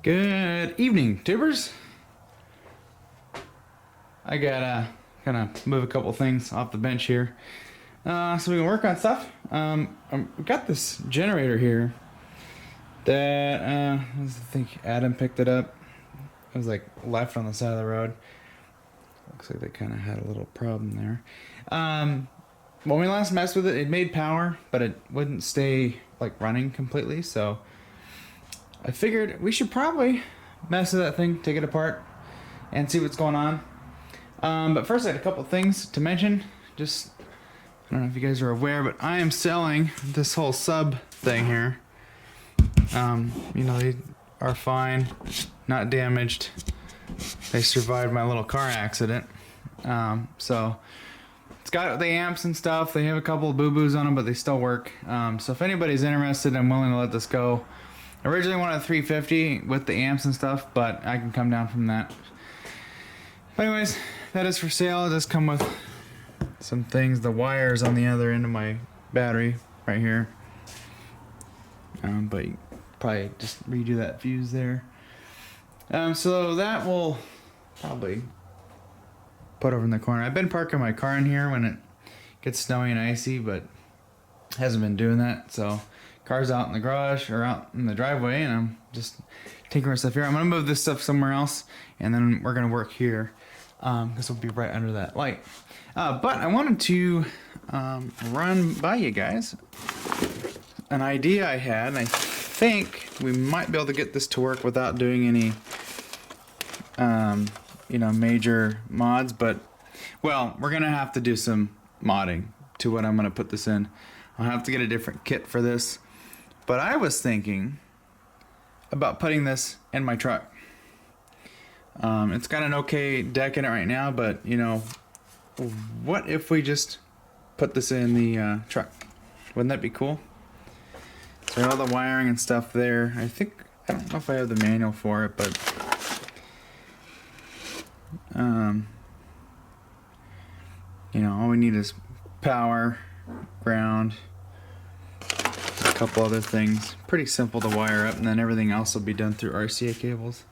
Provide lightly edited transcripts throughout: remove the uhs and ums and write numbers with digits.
Good evening, tubers. I gotta kind of move a couple things off the bench here, so we can work on stuff. I've got this generator here that I think Adam picked it up. It was like left on the side of the road. Looks like they kind of had a little problem there. When we last messed with it, it made power, but it wouldn't stay like running completely. So I figured we should probably mess with that thing, take it apart, and see what's going on. But first I had a couple things to mention. Just, I don't know if you guys are aware, but I am selling this whole sub thing here. You know, they are fine, not damaged. They survived my little car accident. So it's got the amps and stuff. They have a couple of boo-boos on them, but they still work. So if anybody's interested, I'm willing to let this go. I originally wanted 350 with the amps and stuff, but I can come down from that. But anyways, that is for sale. It does come with some things. The wires on the other end of my battery right here. But you probably just redo that fuse there. So that will probably put over in the corner. I've been parking my car in here when it gets snowy and icy, but hasn't been doing that. So car's out in the garage or out in the driveway, and I'm just taking my stuff here. I'm gonna move this stuff somewhere else, and then we're gonna work here because we'll be right under that light. But I wanted to run by you guys an idea I had, and I think we might be able to get this to work without doing any you know, major mods. But well, we're gonna have to do some modding to what I'm gonna put this in. I'll have to get a different kit for this, but I was thinking about putting this in my truck. It's got an okay deck in it right now, but you know, what if we just put this in the truck? Wouldn't that be cool? So all the wiring and stuff there. I don't know if I have the manual for it, but you know, all we need is power, ground, a couple other things. Pretty simple to wire up, and then everything else will be done through RCA cables.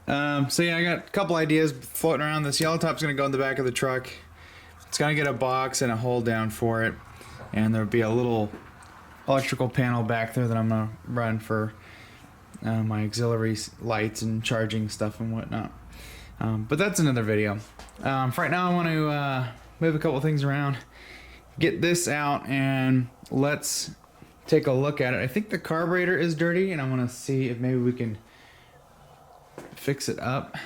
So yeah, I got a couple ideas floating around. This yellow top's gonna go in the back of the truck. It's gonna get a box and a hole down for it, and there'll be a little electrical panel back there that I'm gonna run for my auxiliary lights and charging stuff and whatnot. But that's another video. For right now, I want to move a couple things around, get this out, and let's take a look at it. I think the carburetor is dirty, and I want to see if maybe we can fix it up.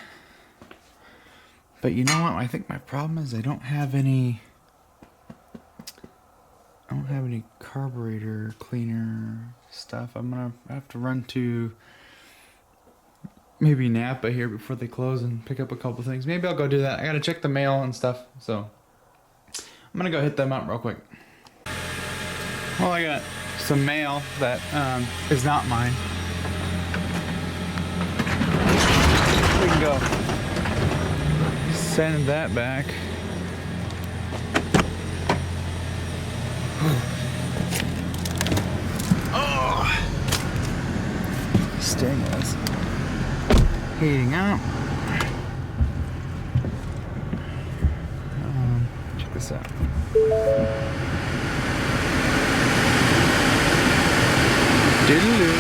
But you know what? I think my problem is I don't have any carburetor cleaner stuff. I'm gonna have to run to maybe Napa here before they close and pick up a couple things. Maybe I'll go do that. I gotta check the mail and stuff, so I'm gonna go hit them up real quick. Well, I got some mail that is not mine. We can go send that back. Oh, sting is heating up. Check this out. Doodaloo.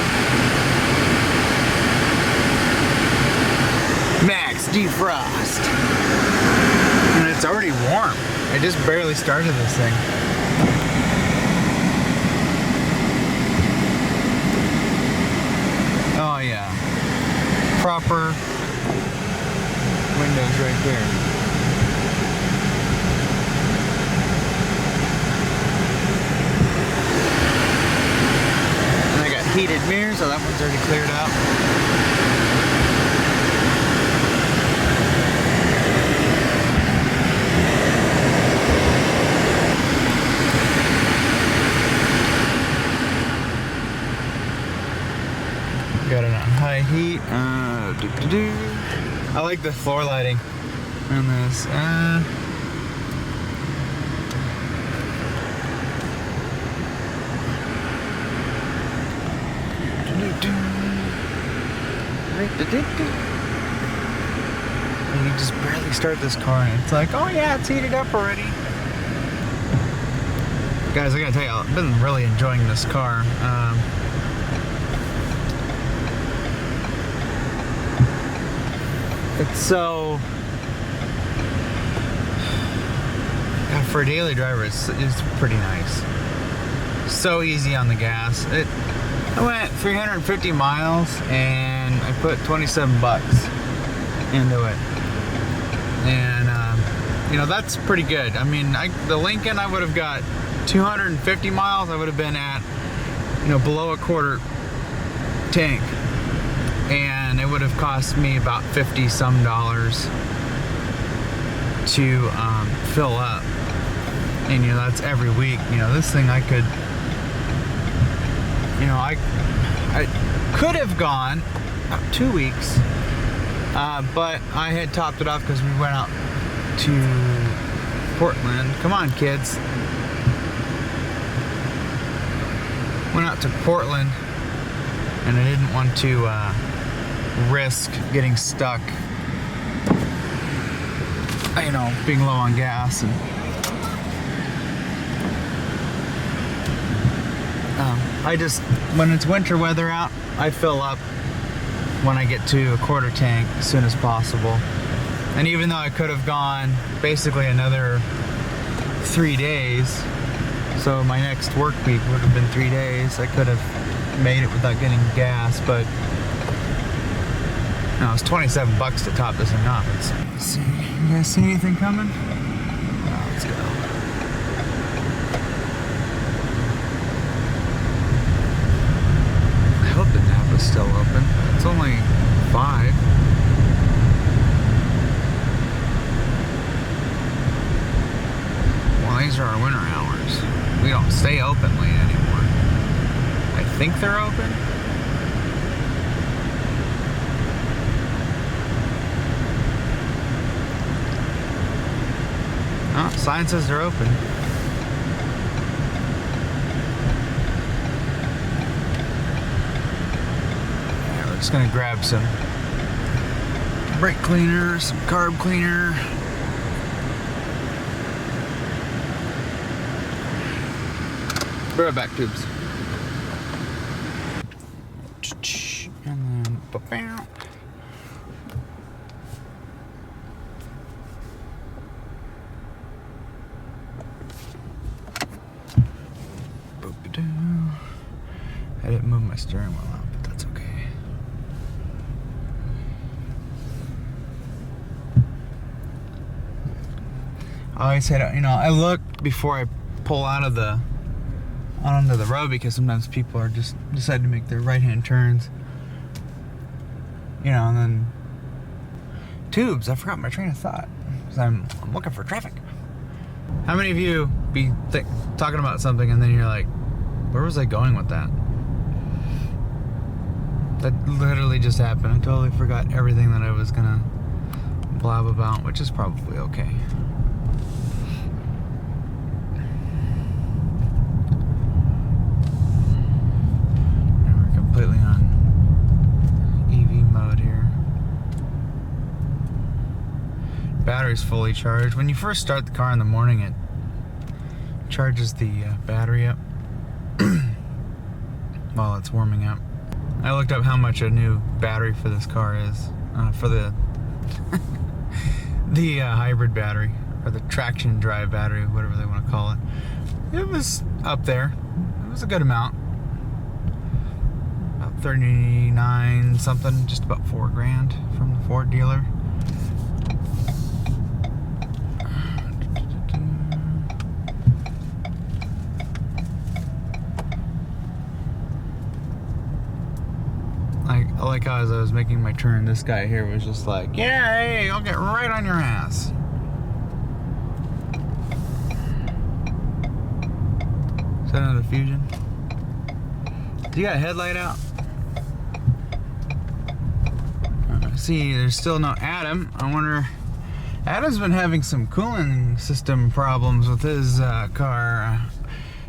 Max defrost. And it's already warm. I just barely started this thing. Oh yeah. Proper windows right there. And I got heated mirrors, so that one's already cleared out. Got it on high heat. I like the floor lighting on this. And you just barely start this car and it's like, oh yeah, it's heated up already. Guys, I gotta tell you, I've been really enjoying this car. It's so... God, for a daily driver, it's pretty nice. So easy on the gas. I went 350 miles and I put 27 bucks into it. And, you know, that's pretty good. I mean, the Lincoln, I would have got 250 miles. I would have been at, you know, below a quarter tank. And it would have cost me about $50 some to fill up. And, you know, that's every week. You know, this thing I could, you know, I could have gone 2 weeks, but I had topped it off because we went out to Portland. Come on, kids. Went out to Portland, and I didn't want to risk getting stuck, you know, being low on gas. And I just, when it's winter weather out, I fill up when I get to a quarter tank as soon as possible. And even though I could have gone basically another 3 days, so my next work week would have been 3 days, I could have made it without getting gas, but no, it's 27 bucks to top this thing off. Let's see, you guys see anything coming? Oh, let's go. I hope the Napa's still open. It's only 5. Well, these are our winter hours. We don't stay open late anymore. I think they're open. Oh, sign says they're open. Just gonna grab some brake cleaner, some carb cleaner. Be right back, tubes. And then ba-bam. I didn't move my steering wheel out, but that's okay. I always said, you know, I look before I pull out onto the road, because sometimes people are just decide to make their right-hand turns. You know, and then tubes. I forgot my train of thought because I'm looking for traffic. How many of you be talking about something and then you're like, where was I going with that? That literally just happened. I totally forgot everything that I was gonna blab about, which is probably okay. We're completely on EV mode here. Battery's fully charged. When you first start the car in the morning, it charges the battery up while it's warming up. I looked up how much a new battery for this car is, for the the hybrid battery, or the traction drive battery, whatever they want to call it. It was up there. It was a good amount. About 39 something, just about $4,000 from the Ford dealer. I like how as I was making my turn, this guy here was just like, yeah, hey, I'll get right on your ass. Is that another Fusion? You got a headlight out? See, there's still no Adam. I wonder, Adam's been having some cooling system problems with his car.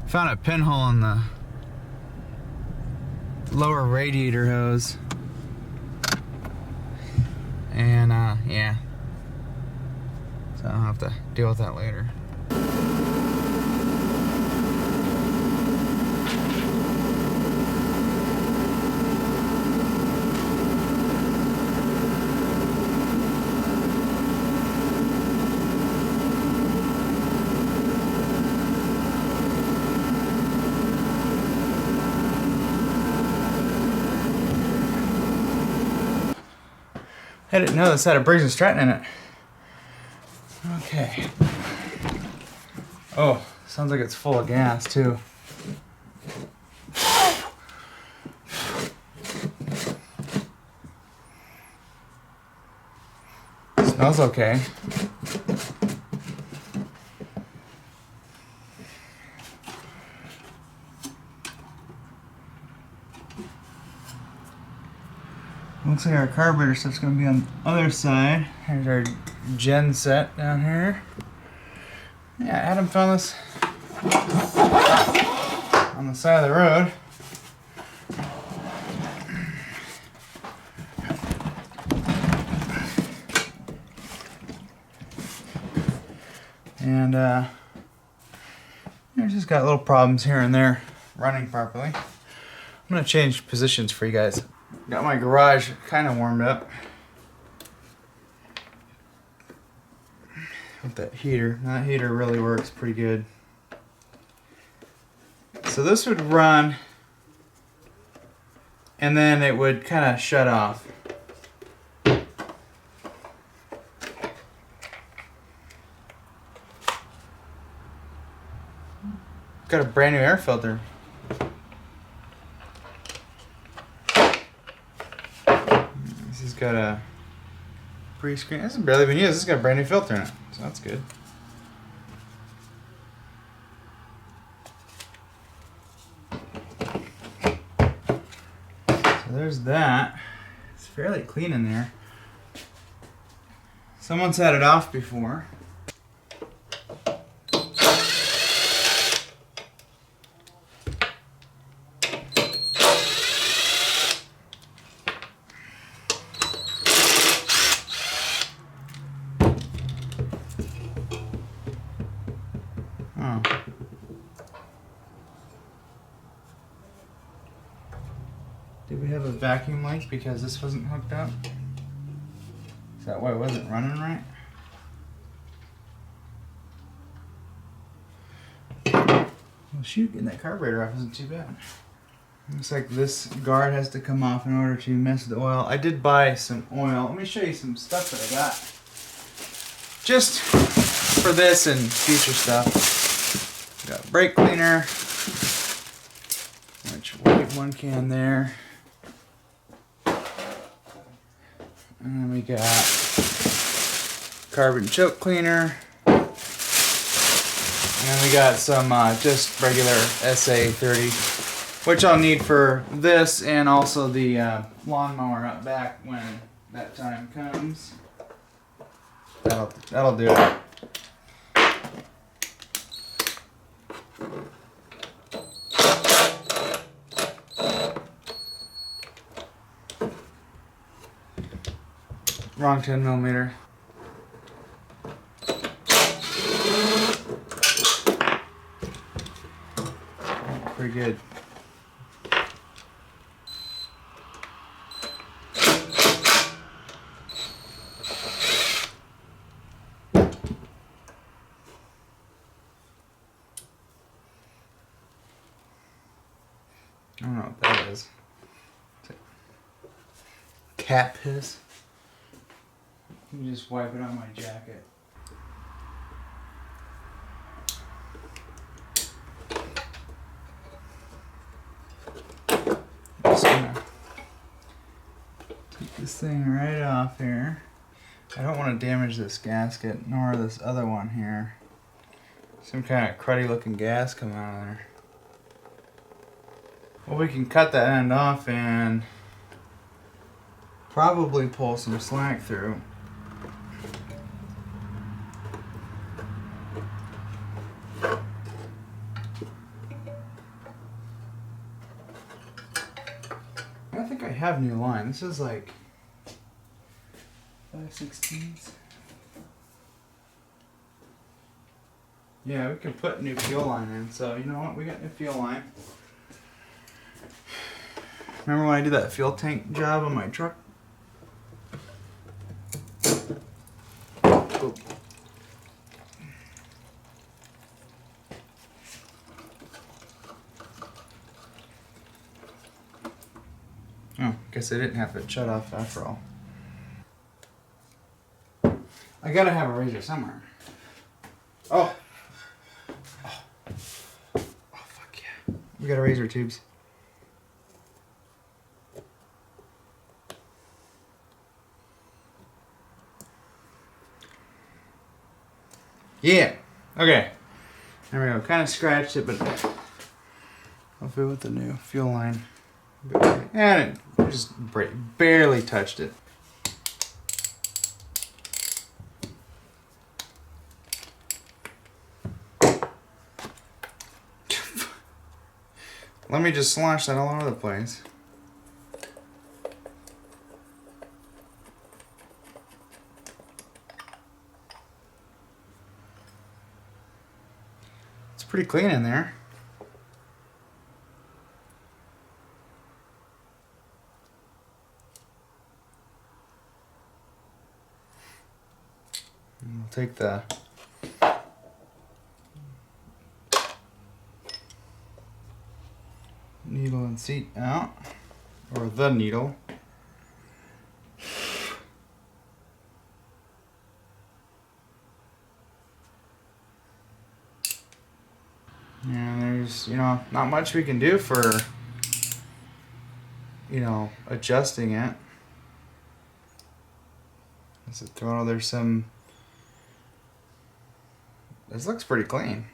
Found a pinhole in the lower radiator hose. And yeah, so I'll have to deal with that later. I didn't know this had a Briggs and Stratton in it. Okay. Oh, sounds like it's full of gas too. Smells okay. Looks like our carburetor stuff's gonna be on the other side. Here's our gen set down here. Yeah, Adam found this on the side of the road. And it's just got little problems here and there running properly. I'm gonna change positions for you guys. Got my garage kind of warmed up with that heater. That heater really works pretty good. So this would run and then it would kind of shut off. Got a brand new air filter. This has got a pre-screen. This has barely been used. This has got a brand new filter in it, so that's good. So there's that. It's fairly clean in there. Someone's had it off before. Oh. Did we have a vacuum leak because this wasn't hooked up? Is that why it wasn't running right? Well, shoot, getting that carburetor off isn't too bad. Looks like this guard has to come off in order to mess with the oil. I did buy some oil. Let me show you some stuff that I got. Just for this and future stuff. Got brake cleaner, which white 1 can there. And then we got carbon choke cleaner. And then we got some just regular SA30, which I'll need for this and also the lawnmower out back when that time comes. That'll do it. Wrong 10mm. Pretty good. I don't know what that is. Cat piss. Let me just wipe it on my jacket. Just gonna take this thing right off here. I don't want to damage this gasket nor this other one here. Some kind of cruddy looking gas coming out of there. Well, we can cut that end off and probably pull some slack through. I think I have new line. This is like 5/16. Yeah, we can put new fuel line in. So you know what? We got new fuel line. Remember when I did that fuel tank job on my truck? Oh. Oh, guess I didn't have it shut off after all. I gotta have a razor somewhere. Oh. Oh, fuck yeah. We got a razor tubes. Yeah. Okay. There we go. Kind of scratched it, but hopefully with the new fuel line. And it just barely touched it. Let me just slosh that all over the place. It's pretty clean in there. And we'll take the needle and seat out, or the needle. And there's, not much we can do for, adjusting it. Is it throttle? There's some. This looks pretty clean.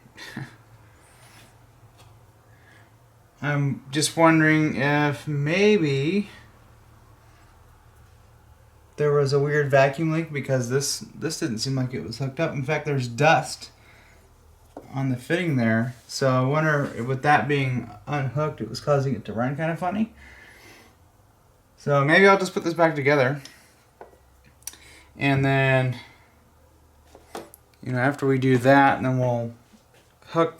I'm just wondering if maybe there was a weird vacuum leak, because this didn't seem like it was hooked up. In fact, there's dust on the fitting there. So I wonder, with that being unhooked, it was causing it to run kind of funny. So maybe I'll just put this back together. And then, after we do that, then we'll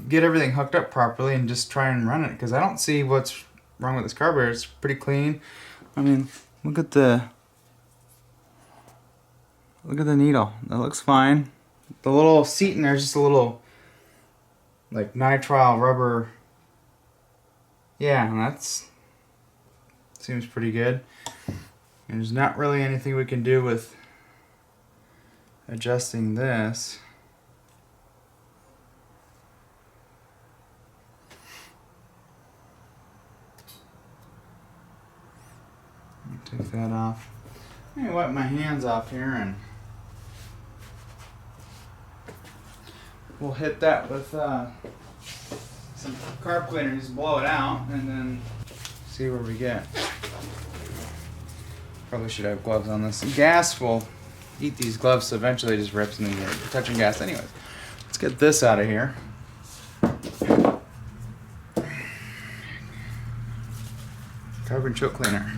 get everything hooked up properly and just try and run it, because I don't see what's wrong with this carburetor. It's pretty clean. I mean, look at the needle. That looks fine. The little seat in there is just a little like nitrile rubber. Yeah, that's seems pretty good. And there's not really anything we can do with adjusting this. Take that off. Let me wipe my hands off here, and we'll hit that with some carb cleaner. Just blow it out and then see where we get. Probably should have gloves on this. Gas will eat these gloves, so eventually it just rips and then you're touching gas anyways. Let's get this out of here. Carbon choke cleaner.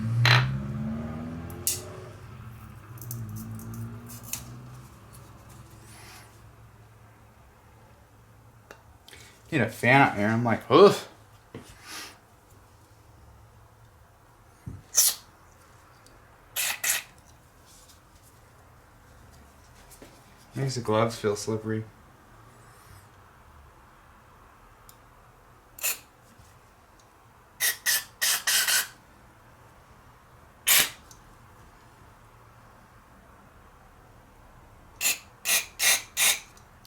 Need a fan up here. I'm like, oof. Makes the gloves feel slippery.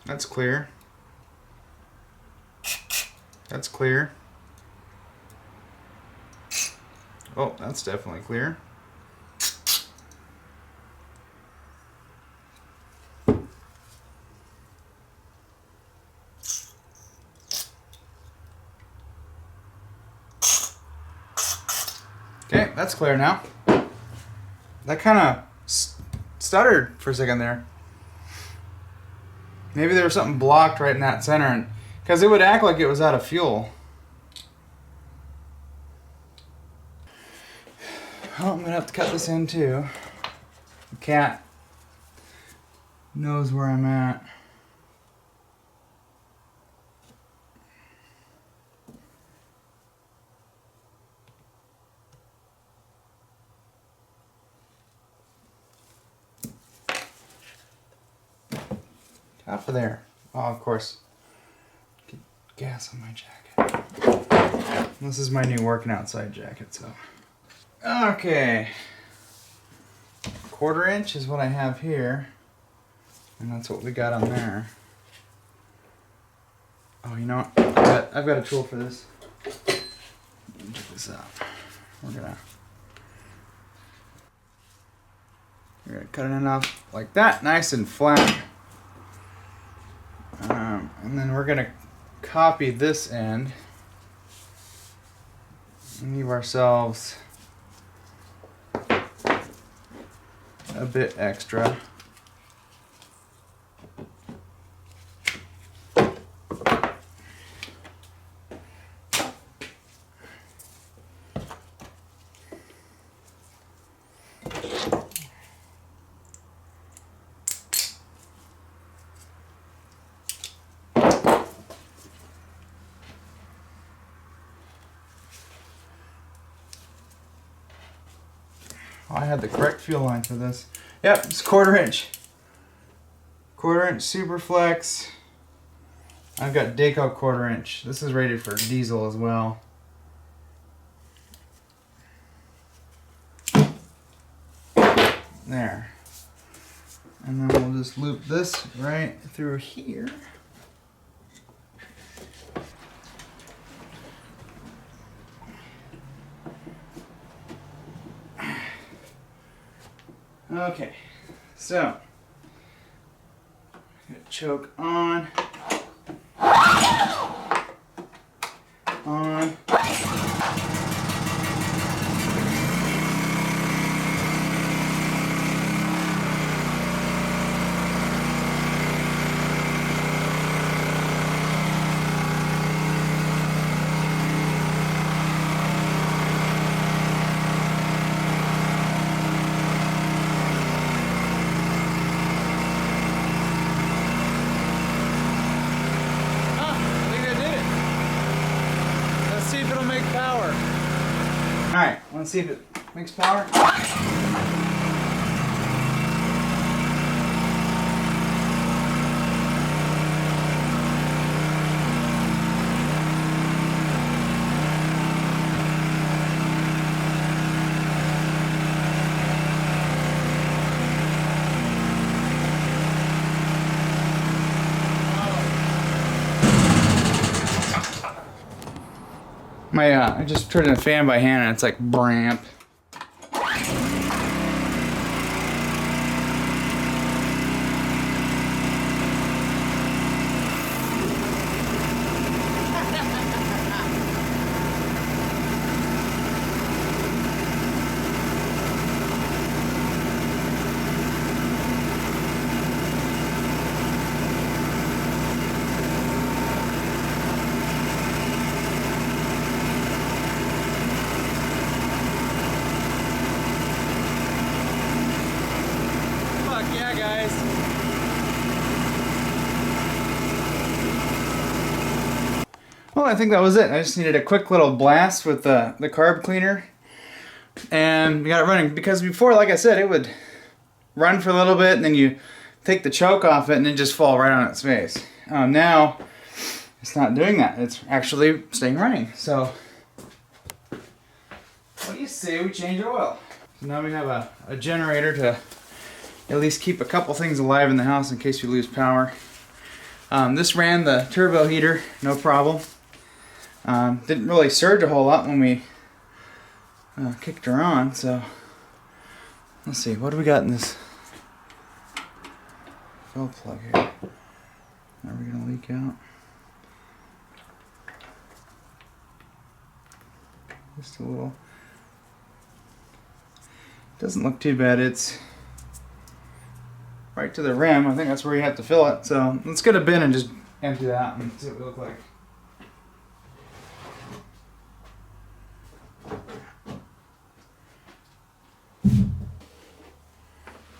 That's clear. That's clear. Oh, that's definitely clear. Okay, that's clear now. That kind of stuttered for a second there. Maybe there was something blocked right in that center, and because it would act like it was out of fuel. Oh, I'm gonna have to cut this in too. The cat knows where I'm at. Top of there. Oh, of course. Get gas on my jacket. This is my new working outside jacket, so. Okay. 1/4 inch is what I have here. And that's what we got on there. Oh, you know what? I've got a tool for this. Check this out. We're gonna cut it off like that, nice and flat. And then we're gonna copy this end and leave ourselves a bit extra. Oh, I had the correct fuel line for this. Yep, it's 1/4 inch. 1/4 inch Superflex. I've got Daco 1/4 inch. This is rated for diesel as well. There. And then we'll just loop this right through here. Okay, so choke on. Alright, let's see if it makes power. I just turned the fan by hand and it's like bramp. Well, I think that was it. I just needed a quick little blast with the carb cleaner. And we got it running. Because before, like I said, it would run for a little bit and then you take the choke off it and it just fall right on its face. Now, it's not doing that. It's actually staying running. So, what do you say we change oil? So now we have a generator to at least keep a couple things alive in the house in case we lose power. This ran the turbo heater, no problem. Didn't really surge a whole lot when we kicked her on, so let's see, what do we got in this fill plug here? Are we gonna leak out? Just a little. Doesn't look too bad. It's right to the rim. I think that's where you have to fill it. So let's get a bin and just empty that and see what we look like.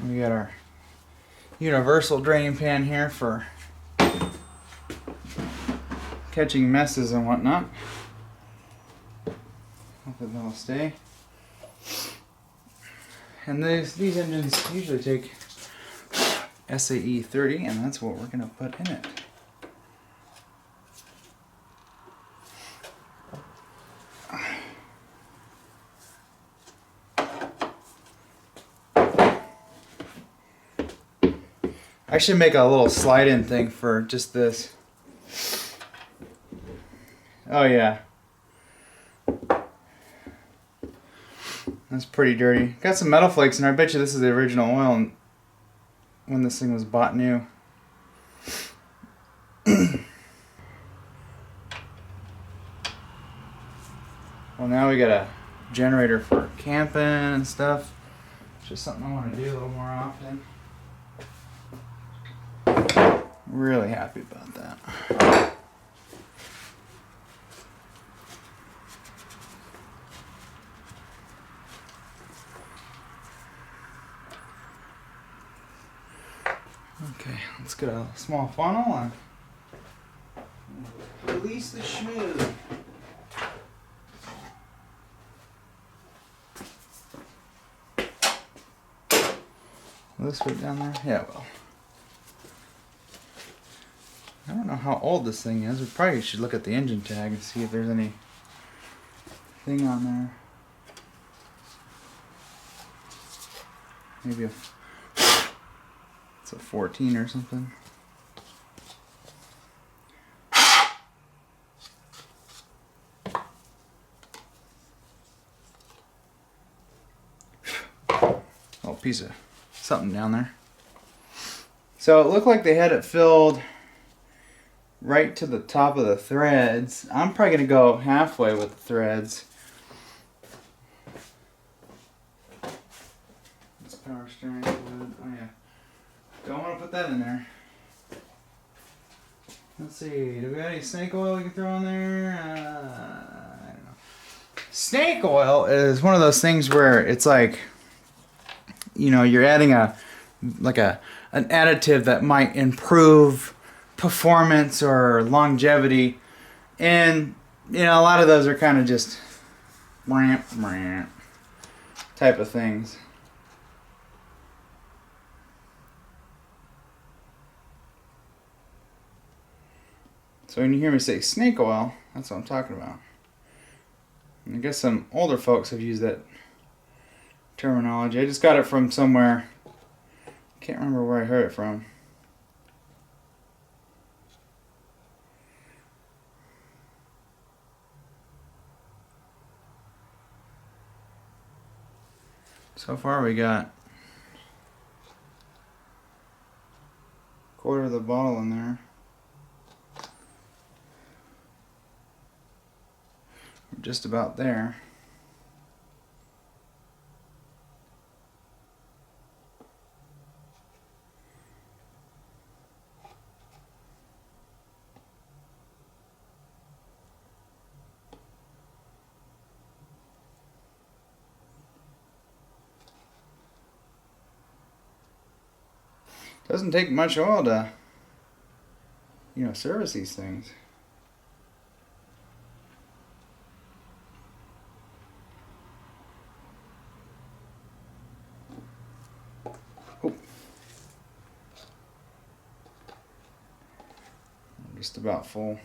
We got our universal drain pan here for catching messes and whatnot. Hopefully they'll stay. And these engines usually take SAE 30, and that's what we're going to put in it. I should make a little slide-in thing for just this. Oh yeah. That's pretty dirty. Got some metal flakes in there. I bet you this is the original oil when this thing was bought new. Well, now we got a generator for camping and stuff. It's just something I want to do a little more often. Really happy about that. Okay, let's get a small funnel and release the schmoo. Will this fit down there? Yeah, it will. I don't know how old this thing is. We probably should look at the engine tag and see if there's any thing on there. Maybe it's a 14 or something. Oh, piece of something down there. So it looked like they had it filled right to the top of the threads. I'm probably going to go halfway with the threads. This power steering fluid. Oh yeah. Don't want to put that in there. Let's see. Do we got any snake oil we can throw in there? I don't know. Snake oil is one of those things where it's like, you know, you're adding an additive that might improve performance or longevity, and you know, a lot of those are kind of just type of things. So when you hear me say snake oil, that's what I'm talking about. And I guess some older folks have used that terminology. I just got it from somewhere. Can't remember where I heard it from. So far we got a quarter of the bottle in there. We're just about there. Doesn't take much oil to, you know, service these things. Oh. Just about full.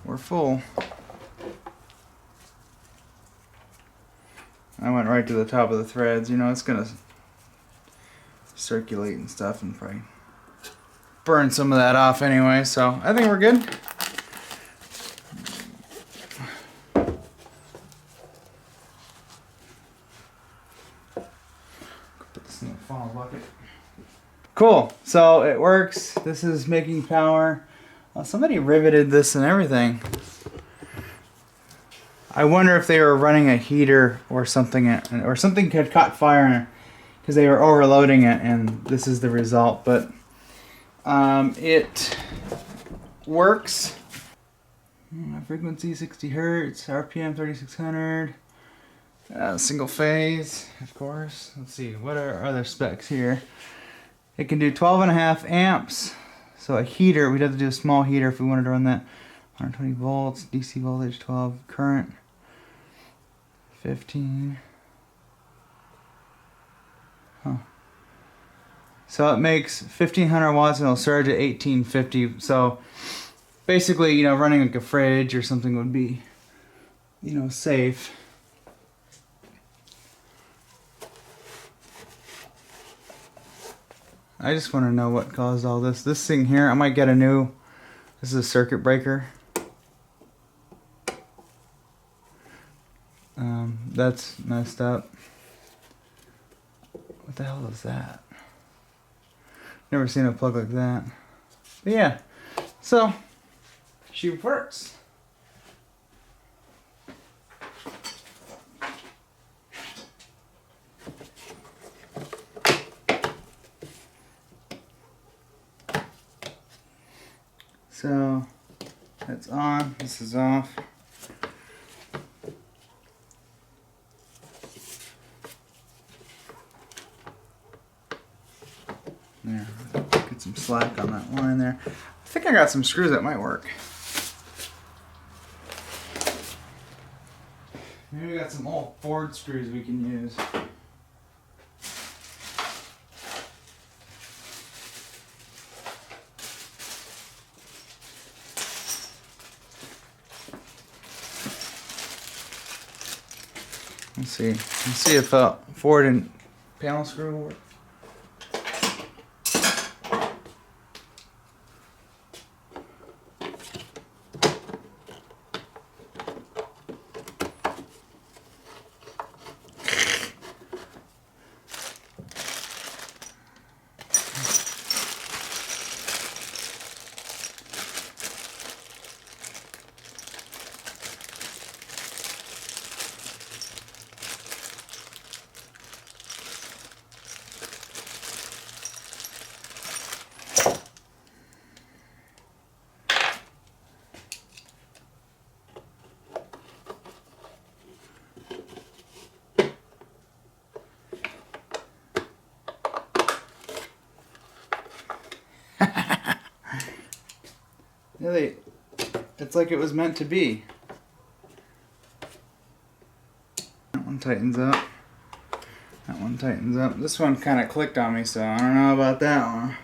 We're full. I went right to the top of the threads. You know, it's gonna circulate and stuff and probably burn some of that off anyway, so I think we're good. Put this in the funnel bucket. Cool, so it works. This is making power. Somebody riveted this and everything. I wonder if they were running a heater or something, or something had caught fire because they were overloading it, and this is the result. But it works. Frequency 60 hertz, RPM 3600, single phase, of course. Let's see, what are other specs here? It can do 12.5 amps. So a heater, we'd have to do a small heater if we wanted to run that. 120 volts, DC voltage 12, current 15. Huh. So it makes 1500 watts and it'll surge at 1850. So basically, you know, running like a fridge or something would be, you know, safe. I just want to know what caused all this. This thing here, I might get a new, this is a circuit breaker. That's messed up. What the hell is that? Never seen a plug like that. But yeah, so she works. So that's on, this is off. There, get some slack on that line there. I think I got some screws that might work. Maybe we got some old Ford screws we can use. Let's see. Let's see if Ford and panel screw will work. Really, it's like it was meant to be. That one tightens up. That one tightens up. This one kind of clicked on me, so I don't know about that one.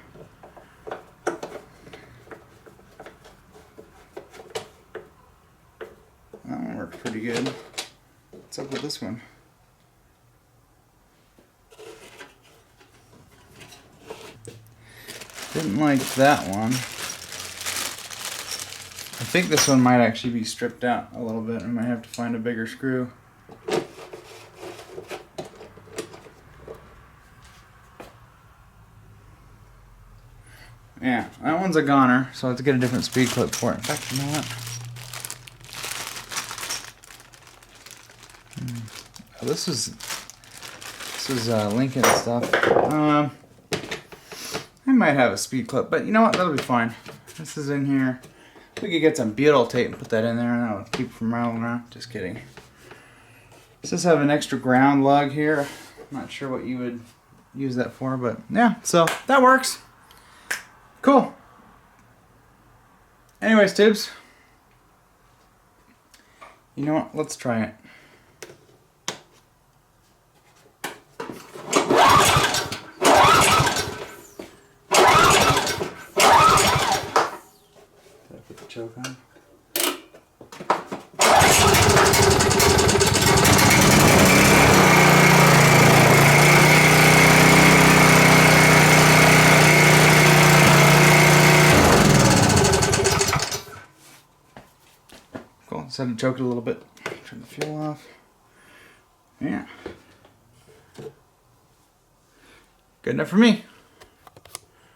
That one worked pretty good. What's up with this one? Didn't like that one. I think this one might actually be stripped out a little bit. I might have to find a bigger screw. Yeah, that one's a goner, so I have to get a different speed clip for it. In fact, you know what? Oh, this is Lincoln stuff. I might have a speed clip, but you know what? That'll be fine. This is in here. We could get some butyl tape and put that in there, and that would keep it from rattling around. Just kidding. Does this have an extra ground lug here? I'm not sure what you would use that for, but yeah, so that works. Cool. Anyways, tubes. You know what? Let's try it. Choke on. Cool. Just had to choke it a little bit. Turn the fuel off. Yeah. Good enough for me.